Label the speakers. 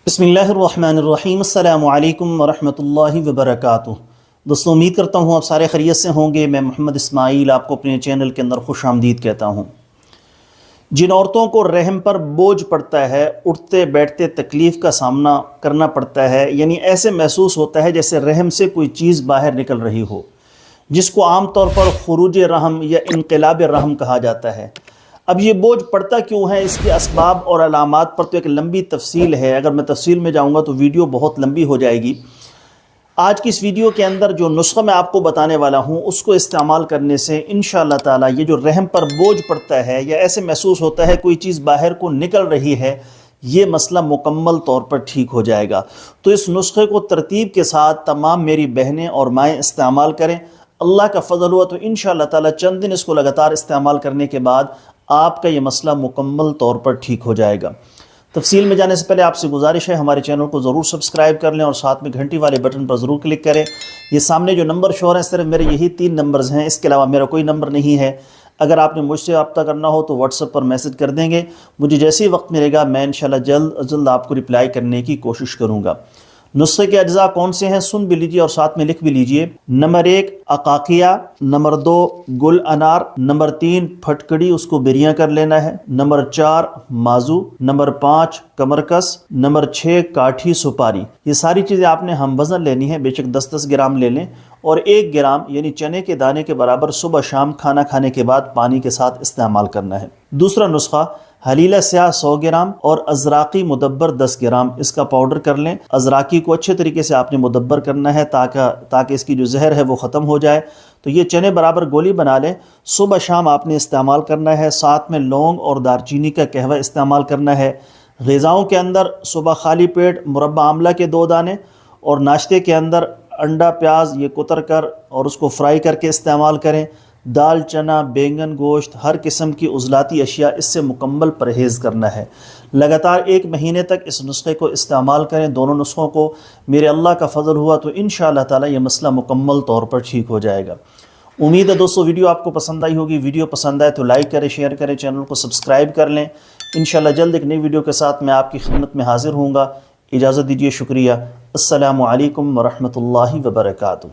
Speaker 1: بسم اللہ الرحمن الرحیم، السلام علیکم ورحمۃ اللہ وبرکاتہ۔ دوستوں، امید کرتا ہوں آپ سارے خیریت سے ہوں گے۔ میں محمد اسماعیل آپ کو اپنے چینل کے اندر خوش آمدید کہتا ہوں۔ جن عورتوں کو رحم پر بوجھ پڑتا ہے، اٹھتے بیٹھتے تکلیف کا سامنا کرنا پڑتا ہے، یعنی ایسے محسوس ہوتا ہے جیسے رحم سے کوئی چیز باہر نکل رہی ہو، جس کو عام طور پر خروج رحم یا انقلاب رحم کہا جاتا ہے۔ اب یہ بوجھ پڑتا کیوں ہے، اس کے اسباب اور علامات پر تو ایک لمبی تفصیل ہے۔ اگر میں تفصیل میں جاؤں گا تو ویڈیو بہت لمبی ہو جائے گی۔ آج کی اس ویڈیو کے اندر جو نسخہ میں آپ کو بتانے والا ہوں، اس کو استعمال کرنے سے انشاءاللہ تعالی یہ جو رحم پر بوجھ پڑتا ہے یا ایسے محسوس ہوتا ہے کوئی چیز باہر کو نکل رہی ہے، یہ مسئلہ مکمل طور پر ٹھیک ہو جائے گا۔ تو اس نسخے کو ترتیب کے ساتھ تمام میری بہنیں اور مائیں استعمال کریں۔ اللہ کا فضل ہوا تو انشاءاللہ تعالی چند دن اس کو لگاتار استعمال کرنے کے بعد آپ کا یہ مسئلہ مکمل طور پر ٹھیک ہو جائے گا۔ تفصیل میں جانے سے پہلے آپ سے گزارش ہے، ہمارے چینل کو ضرور سبسکرائب کر لیں اور ساتھ میں گھنٹی والے بٹن پر ضرور کلک کریں۔ یہ سامنے جو نمبر شو ہیں صرف میرے یہی 3 نمبرز ہیں، اس کے علاوہ میرا کوئی نمبر نہیں ہے۔ اگر آپ نے مجھ سے رابطہ کرنا ہو تو واٹس ایپ پر میسج کر دیں گے، مجھے جیسے ہی وقت ملے گا میں انشاءاللہ جلد از جلد آپ کو رپلائی کرنے کی کوشش کروں گا۔ نسخے کے اجزاء کون سے ہیں سن بھی لیجئے اور ساتھ میں لکھ بھی لیجئے۔ نمبر 1 عقاقیہ، نمبر 2 گل انار، نمبر 3 پھٹکڑی، اس کو بریاں کر لینا ہے، نمبر 4 مازو، نمبر 5 کمرکس، نمبر 6 کاٹھی سپاری۔ یہ ساری چیزیں آپ نے ہم وزن لینی ہے، بے شک 10-10 گرام لے لیں، اور 1 گرام یعنی چنے کے دانے کے برابر صبح شام کھانا کھانے کے بعد پانی کے ساتھ استعمال کرنا ہے۔ دوسرا نسخہ حلیلہ سیاہ 100 گرام اور ازراقی مدبر 10 گرام، اس کا پاؤڈر کر لیں۔ ازراقی کو اچھے طریقے سے آپ نے مدبر کرنا ہے تاکہ اس کی جو زہر ہے وہ ختم ہو جائے۔ تو یہ چنے برابر گولی بنا لیں، صبح شام آپ نے استعمال کرنا ہے۔ ساتھ میں لونگ اور دارچینی کا قہوہ استعمال کرنا ہے۔ غذاؤں کے اندر صبح خالی پیٹ مربع آملہ کے 2 دانے، اور ناشتے کے اندر انڈا پیاز یہ کتر کر اور اس کو فرائی کر کے استعمال کریں۔ دال چنا، بینگن گوشت، ہر قسم کی عضلاتی اشیاء، اس سے مکمل پرہیز کرنا ہے۔ لگاتار 1 مہینے تک اس نسخے کو استعمال کریں، دونوں نسخوں کو۔ میرے اللہ کا فضل ہوا تو انشاءاللہ تعالی یہ مسئلہ مکمل طور پر ٹھیک ہو جائے گا۔ امید ہے دوستو ویڈیو آپ کو پسند آئی ہوگی۔ ویڈیو پسند آئے تو لائک کریں، شیئر کریں، چینل کو سبسکرائب کر لیں۔ انشاءاللہ جلد ایک نئی ویڈیو کے ساتھ میں آپ کی خدمت میں حاضر ہوں گا۔ اجازت دیجیے، شکریہ۔ السلام علیکم ورحمۃ اللہ وبرکاتہ۔